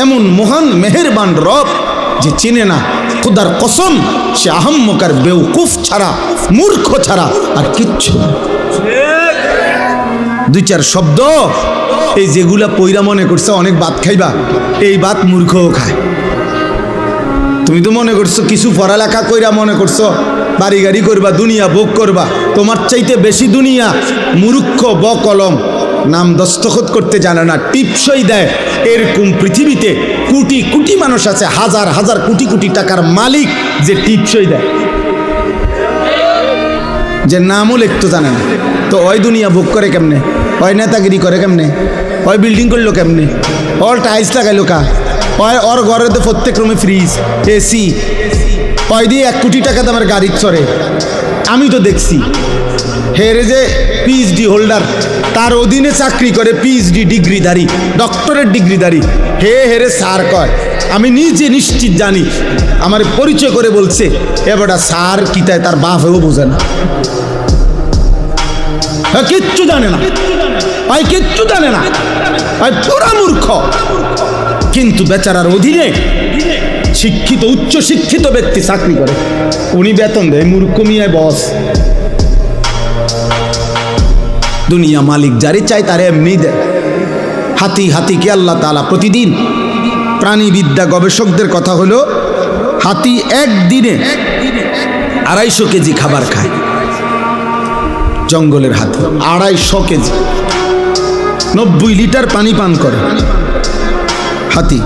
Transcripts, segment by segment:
এমন মহান মেহেরবান রব যে চিনে না খোদার কসম, সে আহাম্মক আর বেউকুফ ছাড়া, মূর্খ ছাড়া আর কিচ্ছু না। দুই চার শব্দ এই যেগুলা পইরা মনে করছে অনেক ভাত খাইবা, এই ভাত মূর্খও খায়। তুমি তো মনে করছো কিছু পড়ালেখা কইরা মনে করছো বাড়ি গাড়ি করবা, দুনিয়া ভোগ করবা, তোমার চাইতে বেশি দুনিয়া মূর্খ বকলম, নাম দস্তখত করতে জানে না, টিপসই দেয়। এরকম পৃথিবীতে কোটি কোটি মানুষ আছে, হাজার হাজার কোটি কোটি টাকার মালিক, যে টিপসই দেয়, যে নামও লিখতে জানে না। তো ওই দুনিয়া ভোগ করে কেমনে? ওই নেতাগিরি করে কেমনে? ওই বিল্ডিং করলো কেমনে? ওর টাইলস লাগাইলো কা? ওর ঘরে তো প্রত্যেক রুমে ফ্রিজ, এসি, ওই দিয়ে 1 কোটি টাকা দামের গাড়ি চড়ে। আমি তো দেখছি হেরে যে পিএইচডি হোল্ডার, তার অধীনে চাকরি করে পিএইচডি ডিগ্রিধারী, ডক্টরেট ডিগ্রিধারী, হেরে স্যার কয়। আমি নিজে নিশ্চিত জানি, আমার পরিচয় করে বলছে এবারটা স্যার কি তাই তার বাপেও বোঝে না, কিচ্ছু জানে না, ভাই কিচ্ছু জানে না, ভাই পুরা মূর্খ। কিন্তু বেচারার অধীনে শিক্ষিত উচ্চ শিক্ষিত ব্যক্তি চাকরি করে, উনি বেতন দেয়, মূর্খ মিয়ায় বস। দুনিয়া মালিক যারে চাই তারে এমনি দেয়। হাতিকে আল্লাহ তাআলা প্রতিদিন, প্রাণীবিদ্যা গবেষকদের কথা হলো হাতি একদিনে 250 কেজি খাবার খায়। জঙ্গলের হাতি 250 কেজি, 90 লিটার পানি পান করে হাতি।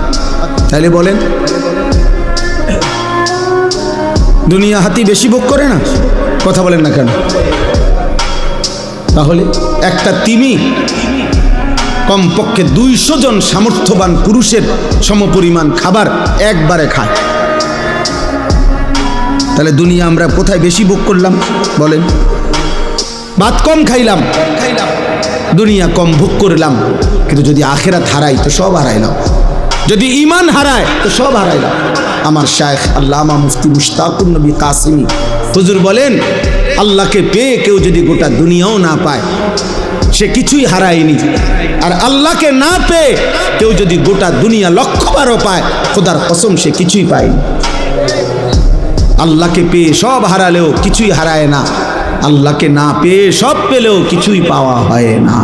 তাইলে বলেন দুনিয়া হাতি বেশি ভোগ করে না? কথা বলেন না কেন? তাহলে একটা তিমি কমপক্ষে 200 জন সামর্থ্যবান পুরুষের সমপরিমাণ খাবার একবারে খায়। তাহলে দুনিয়া আমরা কোথায় বেশি ভোগ করলাম বলেন? ভাত কম খাইলাম, দুনিয়া কম ভোগ করলাম, কিন্তু যদি আখিরাত হারাই তো সব হারাইলাম, যদি ঈমান হারায় তো সব হারাইলাম। আমার শায়েখ আল্লামা মুফতি মুশতাকুর নবী কাসিমি হুজুর বলেন, আল্লাহকে পেয়ে কেউ যদি গোটা দুনিয়াও না পায় সে কিছুই হারায়নি, আর আল্লাহকে না পেয়ে কেউ যদি গোটা দুনিয়া 1,00,000 পায়, খোদার কসম সে কিছুই পায়নি। আল্লাহকে পেয়ে সব হারালেও কিছুই হারায় না, আল্লাহকে না পেয়ে সব পেলেও কিছুই পাওয়া হয় না।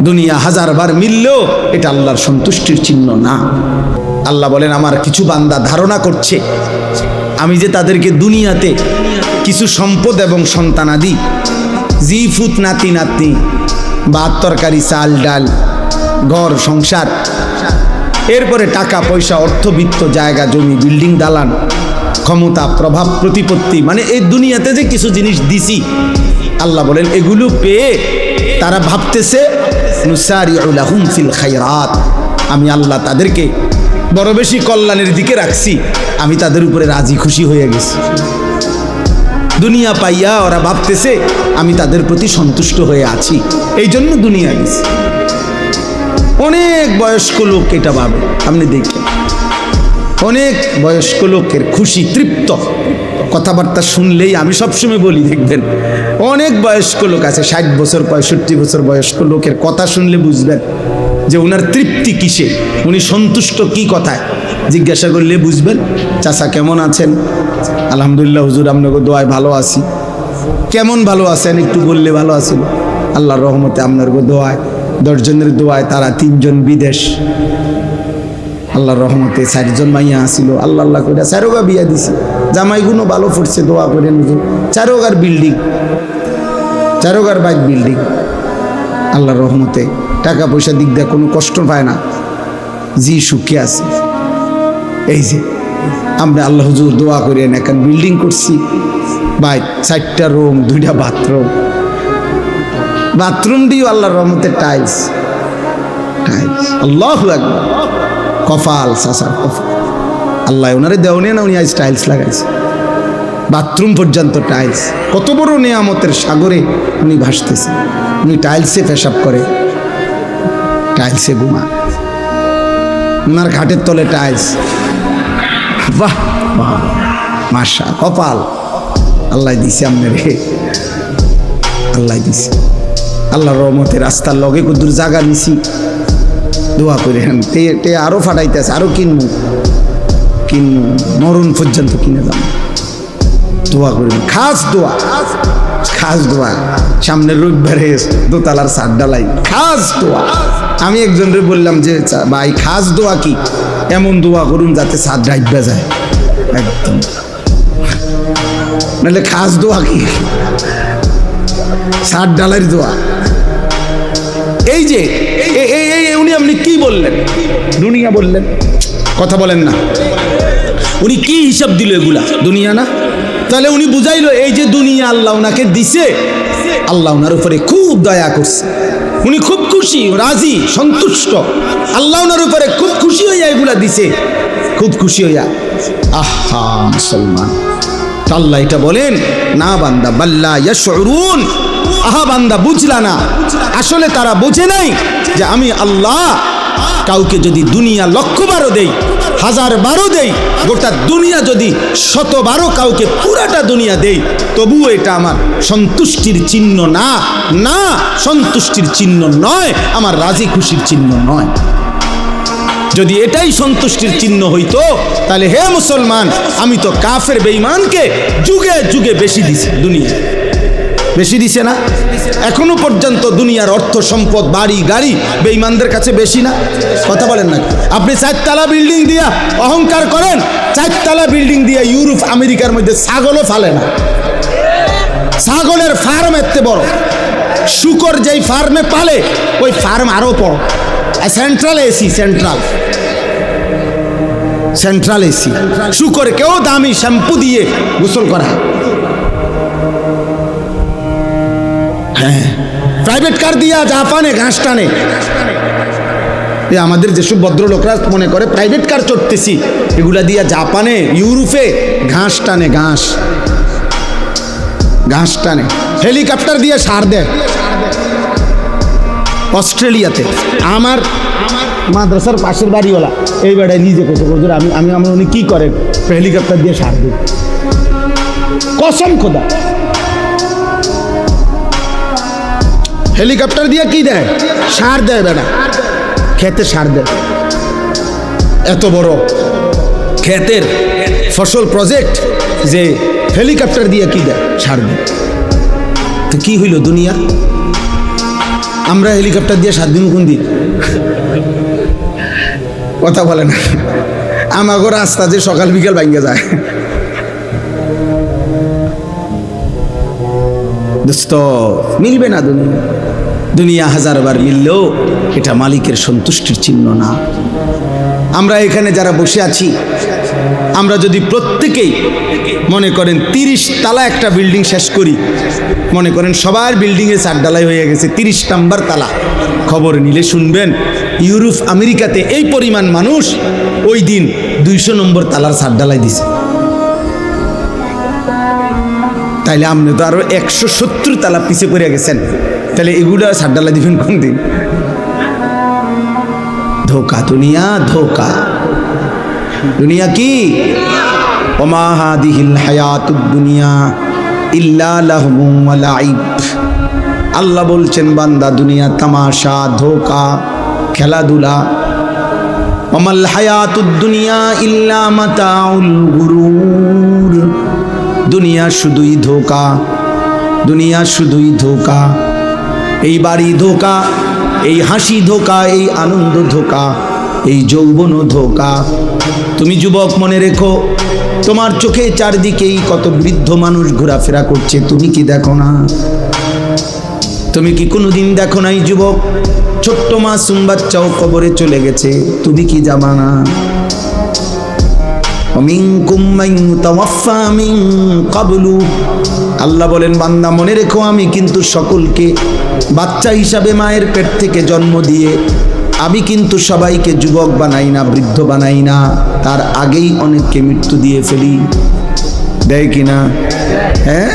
দুনিয়া 1000 বার মিললেও এটা আল্লাহর সন্তুষ্টির চিহ্ন না। আল্লাহ বলেন, আমার কিছু বান্দা ধারণা করছে আমি যে তাদেরকে দুনিয়াতে কিছু সম্পদ এবং সন্তানাদি, জিফুত নাতি নাতনি, ভাত তরকারি চাল ডাল, ঘর সংসার, এরপরে টাকা পয়সা, অর্থবিত্ত, জায়গা জমি, বিল্ডিং দালান, ক্ষমতা, প্রভাব, প্রতিপত্তি, মানে এই দুনিয়াতে যে কিছু জিনিস দিছি, আল্লাহ বলেন এগুলো পেয়ে তারা ভাবতেছে নুসারিউ লাহুম ফিল খায়রাত, আমি আল্লাহ তাদেরকে বড় বেশি কল্যাণের দিকে রাখছি, আমি তাদের উপরে রাজি খুশি হয়ে গেছি। দুনিয়া পাইয়া ওরা ভাবতেছে আমি তাদের প্রতি সন্তুষ্ট হয়ে আছি, এই জন্য দুনিয়া দিছি। অনেক বয়স্ক লোক এটা ভাবে, আপনি দেখেন অনেক বয়স্ক লোকের খুশি, তৃপ্ত কথাবার্তা শুনলেই, আমি সবসময় বলি দেখবেন অনেক বয়স্ক লোক আছে 60 বছর 65 বছর বয়স্ক লোকের কথা শুনলে বুঝবেন যে ওনার তৃপ্তি কিসে, উনি সন্তুষ্ট কি কথায়। জিজ্ঞাসা করলে বুঝবেন, চাচা কেমন আছেন? আলহামদুলিল্লাহ হুজুর আপনাকে দোয়ায় ভালো আছি। কেমন ভালো আছেন একটু বললে ভালো আছেন। আল্লাহর রহমতে আপনার দোয়ায়, 10 জনের দোয়ায় তারা 3 জন বিদেশ, আল্লাহর রহমতে 4 জন মাইয়া আসিল, আল্লাহ আল্লাহ করে 4গা বিয়া দিছি, জামাইগুলো ভালো পড়ছে, দোয়া করেন হুজুর। 4গার বিল্ডিং, 4গার বাইক বিল্ডিং, আল্লাহর রহমতে টাকা পয়সা দিক দিয়ে কোনো কষ্ট পায় না, জি সুখে আছে। এই যে আমরা আল্লাহ হুজুর দোয়া করেন, এখন বিল্ডিং করছি, বাইক, 4টা রুম, 2টা বাথরুম, বাথরুম দিও আল্লাহর রহমতে টাইলস, আল্লাহু আকবার। কপাল চাচার কপাল, আল্লাহ ওনারে দেওয়া না, উনি আজ টাইলস লাগাইছে, বাথরুম পর্যন্ত টাইলস। কত বড় নিয়ামতের সাগরে উনি ভাসতেছে। উনি টাইলসে পেশাব করে, টাইলসে ঘুমা, ওনার ঘাটের তলে টাইলস। বাহ বাহ, মাশা, কপাল আল্লাহ দিছে আপনার, আল্লাহ দিছে। আল্লাহর রহমতে রাস্তার লগে কদ্দুর জায়গা নিছি, দোয়া করেন। তে আরও ফাটাইতেছে, আরও কিনবো মরণ পর্যন্ত কিনে দাম। দোয়া করেন, খাস দোয়া। সামনের রবিবারে দোতলার ছাদ ঢালাই, খাস দোয়া। আমি একজনরে বললাম যে ভাই খাস দোয়া কি? এমন দোয়া করুন যাতে ছাদ ডাইবা যায় একদম, নাহলে খাস দোয়া কি? ছাদ ঢালাইয়ের দোয়া। এই যে উনি আপনি কি বললেন? দুনিয়া বললেন, কথা বলেন না। উনি কি হিসাব দিল? এগুলা দুনিয়া না? তাহলে উনি বুঝাইলো এই যে দুনিয়া আল্লাহ ওনাকে দিছে, আল্লাহ ওনার উপরে খুব দয়া করছে, উনি খুব খুশি, রাজি, সন্তুষ্ট। আল্লাহ ওনার উপরে খুব খুশি হইয়া এগুলা দিছে, খুব খুশি হইয়া। আহা মুসলমান, আল্লাহ এটা বলেন না বান্দা, বাল্লা ইয়াশউরুন, আহা বান্দা বুঝলা না, আসলে তারা বোঝে নাই যে আমি আল্লাহ কাউকে যদি দুনিয়া 1,000,000 দেই, 1000 দেই, গোটা দুনিয়া যদি 100 কাউকে পুরাটা দুনিয়া দেই, তবুও এটা আমার সন্তুষ্টির চিহ্ন না, না সন্তুষ্টির চিহ্ন নয়, আমার রাজি খুশির চিহ্ন নয়। যদি এটাই সন্তুষ্টির চিহ্ন হইতো তাহলে হে মুসলমান, আমি তো কাফের বেঈমানকে যুগে যুগে বেশি দিছি, দুনিয়া বেশি দিছে না? এখনো পর্যন্ত দুনিয়ার অর্থ সম্পদ, বাড়ি গাড়ি বেঈমানদের কাছে বেশি না? কথা বলেন না? আপনি 4 তলা বিল্ডিং দিয়া অহংকার করেন, 4 তলা বিল্ডিং দিয়া ইউরোপ আমেরিকার মধ্যে ছাগলও ফালে না। ছাগলের ফার্ম এত বড়, শুকর যেই ফার্মে পালে ওই ফার্ম আরো বড়। সেন্ট্রাল এসি, সেন্ট্রাল এসি, শুকরকেও দামি শ্যাম্পু দিয়ে গোসল করা। হ্যাঁ, প্রাইভেট কার দিয়া জাপানে ঘাস টানে। আমাদের যেসব ভদ্রলোকরা মনে করে প্রাইভেট কার চড়তেছি, এগুলা দিয়া জাপানে ইউরোপে ঘাস টানে, ঘাস টানে। হেলিকপ্টার দিয়ে সার দেয় অস্ট্রেলিয়াতে। আমার মাদ্রাসার পাশের বাড়িওয়ালা এই বেড়ায় নিজে কত বছর আমি আমার উনি কী করেন, হেলিকপ্টার দিয়ে সার দেয়, কসম খোদা। হেলিকপ্টার দিয়ে কি দেয়? সার দেয় বেড়া, খেতে সার দেয়। এত বড় ক্ষেতের ফসল প্রজেক্ট যে হেলিকপ্টার দিয়ে কি দেয়? সার দেয়। তো কি হইল দুনিয়া? আমরা হেলিকপ্টার দিয়ে 7 দিন কোন দিন? কথা বলে না। আমাগো রাস্তা যে সকাল বিকাল ভাঙ্গে যায়। দোস্ত, মিলবে না দুনিয়া। দুনিয়া 1000 বার মিললেও এটা মালিকের সন্তুষ্টির চিহ্ন না। আমরা এখানে যারা বসে আছি, আমরা যদি প্রত্যেকেই মনে করেন 30 তালা একটা বিল্ডিং শেষ করি, মনে করেন সবার বিল্ডিংয়ে 4 ঢালাই হয়ে গেছে, 30 নম্বর তালা, খবর নিলে শুনবেন ইউরোপ আমেরিকাতে এই পরিমাণ মানুষ ওই দিন 200 নম্বর তালার 4 ঢালাই দিছে। তাইলে আপনি তো আরো 170 তালা পিছিয়ে পড়ে গেছেন, তাহলে এগুলো 4 ঢালাই দিবেন কোন দিন? ধোকা দুনিয়া, ধোকা দুনিয়া। কি ওমা হাদিহিল হায়াতুদ দুনিয়া ইল্লা লাহবুন ওয়া লাইব। আল্লাহ বলছেন বান্দা দুনিয়া তামাশা, ধোকা, খেলাধুলা। ওমাল হায়াতুদ দুনিয়া ইল্লা মাতাউল গুরুর। দুনিয়া শুধুই ধোকা, দুনিয়া শুধুই ধোকা। এই বাড়ি ধোকা, এই হাসি ধোকা, এই আনন্দ ধোকা, এই যৌবন ধোকা। তুমি যুবক মনে রেখো, তোমার চোখে চারদিকেই কত বৃদ্ধ মানুষ ঘোরাফেরা করছে, তুমি কি দেখো না? তুমি কি কোনোদিন দেখো নাই যুবক, ছোট্ট মাসুম বাচ্চাও কবরে চলে গেছে, তুমি কি জানো না? আল্লাহ বলেন বান্দা মনে রেখো, আমি কিন্তু সকলকে বাচ্চা হিসাবে মায়ের পেট থেকে জন্ম দিয়ে আমি কিন্তু সবাইকে যুবক বানাই না, বৃদ্ধ বানাই না, তার আগেই অনেককে মৃত্যু দিয়ে ফেলি। দেয় কিনা? হ্যাঁ,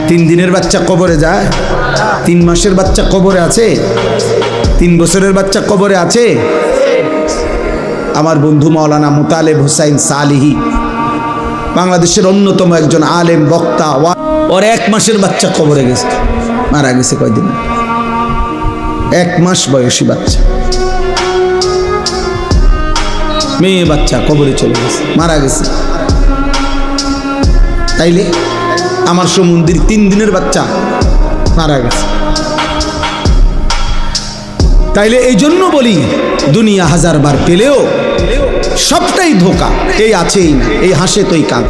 3 দিনের বাচ্চা কবরে যায়, 3 মাসের বাচ্চা কবরে আছে, 3 বছরের বাচ্চা কবরে আছে। আমার বন্ধু মাওলানা মোতালেব হোসাইন সালিহি, বাংলাদেশের অন্যতম একজন আলেম বক্তা, ওর 1 মাসের বাচ্চা কবরে গেছে, মারা গেছে কয়দিন, 1 মাস বয়সী বাচ্চা। মেয়ে বাচ্চা কবরে চলে গেছে, মারা গেছে। তাইলে আমার সমুদ্রের 3 দিনের বাচ্চা মারা গেছে। তাইলে এই জন্য বলি দুনিয়া 1000 বার পেলেও সবটাই ধোকা, এই আছেই না, এই হাসে তোই কাঁদ।